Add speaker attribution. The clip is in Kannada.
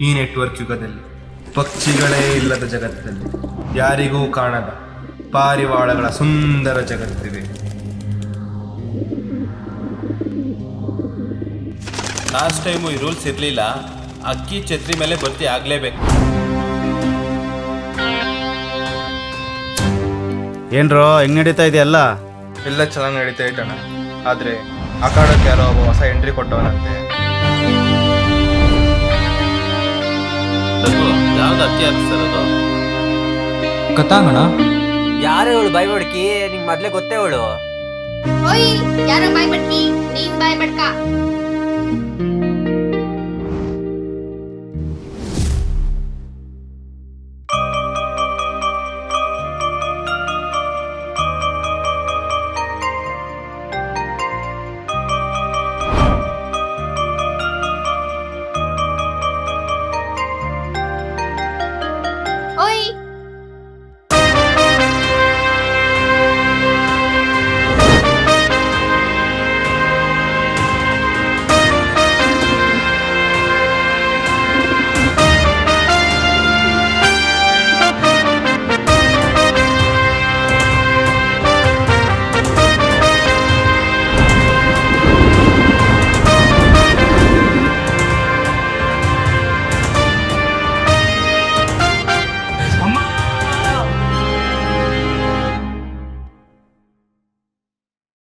Speaker 1: ಈ ನೆಟ್ವರ್ಕ್ ಯುಗದಲ್ಲಿ ಪಕ್ಷಿಗಳೇ ಇಲ್ಲದ ಜಗತ್ತಲ್ಲಿ ಯಾರಿಗೂ ಕಾಣದ ಪಾರಿವಾಳಗಳ ಸುಂದರ ಜಗತ್ತಿದೆ.
Speaker 2: ಲಾಸ್ಟ್ ಟೈಮು ಈ ರೂಲ್ಸ್ ಇರಲಿಲ್ಲ. ಅಕ್ಕಿ ಛತ್ರಿ ಮೇಲೆ ಭರ್ತಿ ಆಗಲೇಬೇಕು.
Speaker 3: ಏನ್ರೋ ಹೆಂಗ್ ನಡೀತಾ ಇದೆಯಲ್ಲ?
Speaker 1: ಎಲ್ಲ ಚೆನ್ನಾಗಿ ನಡೀತಾ ಇಟ್ಟಣ. ಆದ್ರೆ ಅಖಾಡಕ್ಕೆ ಯಾರೋ ಒಬ್ಬ ಹೊಸ ಎಂಟ್ರಿ ಕೊಟ್ಟವನಂತೆ.
Speaker 2: ಯಾವ್ದು ಅಕ್ಕಿ ಹಾಕಿಸ್ತಾರದು?
Speaker 4: ಕತಾಂಗಣ
Speaker 5: ಯಾರು ಇವಳು ಬಾಯ್ ಬಡ್ಕಿ? ನಿಂಗೆ ಮೊದ್ಲೇ ಗೊತ್ತೇ ಅವಳು.
Speaker 6: ಓಯ್, ಯಾರೋ ಬಾಯ್ ಬಡ್ಕಿ, ನೀನ್ ಬಾಯ್ ಬಡ್ಕ.